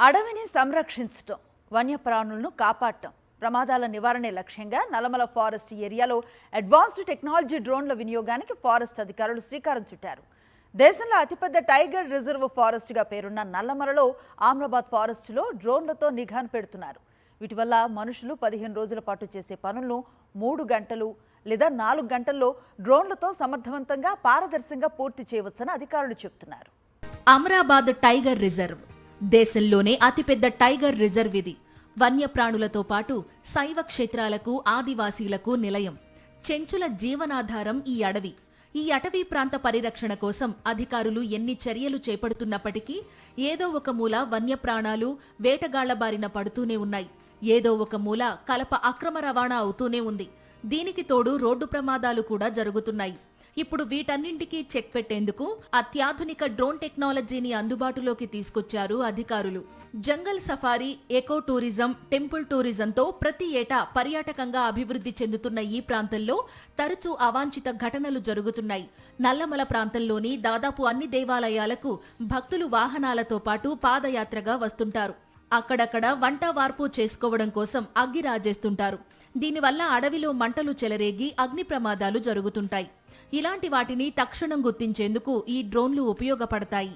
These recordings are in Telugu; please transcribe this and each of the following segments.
అడవిని సంరక్షించడం, వన్యప్రాణులను కాపాడటం, ప్రమాదాల నివారణే లక్ష్యంగా నల్లమల ఫారెస్ట్ ఏరియాలో అడ్వాన్స్డ్ టెక్నాలజీ డ్రోన్ల వినియోగానికి ఫారెస్ట్ అధికారులు శ్రీకారం చుట్టారు. దేశంలో అతిపెద్ద టైగర్ రిజర్వ్ ఫారెస్ట్గా పేరున్న నల్లమలలో ఆమ్రాబాద్ ఫారెస్టులో డ్రోన్లతో నిఘాను పెడుతున్నారు. వీటి వల్ల మనుషులు 15 రోజుల పాటు చేసే పనులను 3 గంటలు లేదా 4 గంటల్లో డ్రోన్లతో సమర్థవంతంగా పారదర్శకంగా పూర్తి చేయవచ్చని అధికారులు చెబుతున్నారు. అమ్రాబాద్ టైగర్ రిజర్వ్ దేశంలోనే అతిపెద్ద టైగర్ రిజర్వ్ ఇది. వన్యప్రాణులతో పాటు శైవ క్షేత్రాలకు, ఆదివాసీలకు నిలయం. చెంచుల జీవనాధారం ఈ అడవి. ఈ అటవీ ప్రాంత పరిరక్షణ కోసం అధికారులు ఎన్ని చర్యలు చేపడుతున్నప్పటికీ ఏదో ఒక మూల వన్యప్రాణాలు వేటగాళ్ల బారిన పడుతూనే ఉన్నాయి. ఏదో ఒక మూల కలప అక్రమ రవాణా అవుతూనే ఉంది. దీనికి తోడు రోడ్డు ప్రమాదాలు కూడా జరుగుతున్నాయి. ఇప్పుడు వీటన్నింటికీ చెక్ పెట్టేందుకు అత్యాధునిక డ్రోన్ టెక్నాలజీని అందుబాటులోకి తీసుకొచ్చారు అధికారులు. Jungle safari, eco tourism, temple టూరిజంతో ప్రతి ఏటా పర్యాటకంగా అభివృద్ధి చెందుతున్న ఈ ప్రాంతంలో తరచూ అవాంఛిత ఘటనలు జరుగుతున్నాయి. నల్లమల ప్రాంతంలోని దాదాపు అన్ని దేవాలయాలకు భక్తులు వాహనాలతో పాటు పాదయాత్రగా వస్తుంటారు. అక్కడక్కడ వంట వార్పు చేసుకోవడం కోసం అగ్గి రాజేస్తుంటారు. దీనివల్ల అడవిలో మంటలు చెలరేగి అగ్ని ప్రమాదాలు జరుగుతుంటాయి. ఇలాంటి వాటిని తక్షణం గుర్తించేందుకు ఈ డ్రోన్లు ఉపయోగపడతాయి.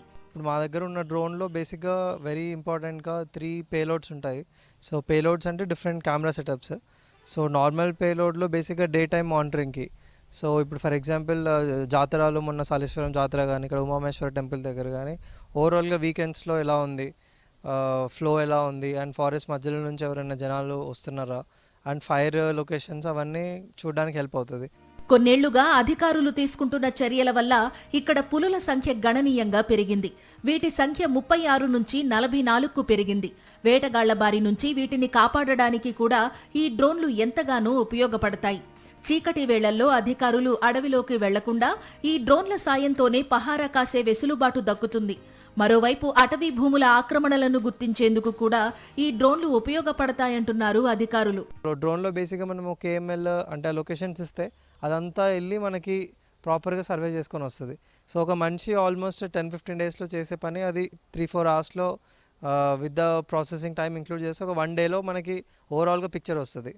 మా దగ్గర ఉన్న డ్రోన్లో బేసిక్గా వెరీ ఇంపార్టెంట్గా 3 పేలోడ్స్ ఉంటాయి. సో పేలోడ్స్ అంటే different camera setups. So normal పేలోడ్లో బేసిక్గా డే టైమ్ మానిటరింగ్కి. సో ఇప్పుడు ఫర్ ఎగ్జాంపుల్ జాతరలో మొన్న సాలేశ్వరం జాతర కానీ, ఇక్కడ ఉమామేశ్వర టెంపుల్ దగ్గర కానీ ఓవరాల్గా వీకెండ్స్లో ఎలా ఉంది, ఫ్లో ఎలా ఉంది, అండ్ ఫారెస్ట్ మధ్యలో నుంచి ఎవరైనా జనాలు వస్తున్నారా, అండ్ ఫైర్ లొకేషన్స్ అవన్నీ చూడడానికి హెల్ప్ అవుతుంది. కొన్నేళ్లుగా అధికారులు తీసుకుంటున్న చర్యల వల్ల ఇక్కడ పులుల సంఖ్య గణనీయంగా పెరిగింది. వీటి సంఖ్య 36 నుంచి 44కు పెరిగింది. వేటగాళ్ల బారి నుంచి వీటిని కాపాడడానికి కూడా ఈ డ్రోన్లు ఎంతగానో ఉపయోగపడతాయి. చీకటి వేళల్లో అధికారులు అడవిలోకి వెళ్లకుండా ఈ డ్రోన్ల సాయంతోనే పహారా కాసే వెసులుబాటు దక్కుతుంది. మరోవైపు అటవీ భూముల ఆక్రమణలను గుర్తించేందుకు కూడా ఈ డ్రోన్లు ఉపయోగపడతాయంటున్నారు అధికారులు. డ్రోన్లో బేసిక్గా మనం కేఎంఎల్ అంటే లొకేషన్స్ ఇస్తే అదంతా వెళ్ళి మనకి ప్రాపర్గా సర్వే చేసుకొని వస్తుంది. సో ఒక మనిషి ఆల్మోస్ట్ 10-15 డేస్లో చేసే పని అది 3-4 అవర్స్లో with the processing time include చేస్తే ఒక 1 డేలో మనకి ఓవరాల్గా పిక్చర్ వస్తుంది.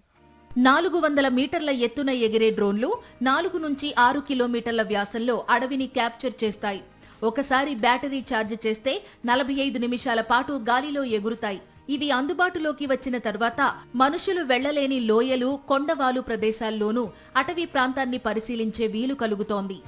400 మీటర్ల ఎత్తున ఎగిరే డ్రోన్లు 4 నుంచి 6 కిలోమీటర్ల వ్యాసంలో అడవిని క్యాప్చర్ చేస్తాయి. ఒకసారి బ్యాటరీ ఛార్జ్ చేస్తే 45 నిమిషాల పాటు గాలిలో ఎగురుతాయి. ఇవి అందుబాటులోకి వచ్చిన తర్వాత మనుషులు వెళ్లలేని లోయలు, కొండవాలు ప్రదేశాల్లోనూ అటవీ ప్రాంతాన్ని పరిశీలించే వీలు కలుగుతోంది.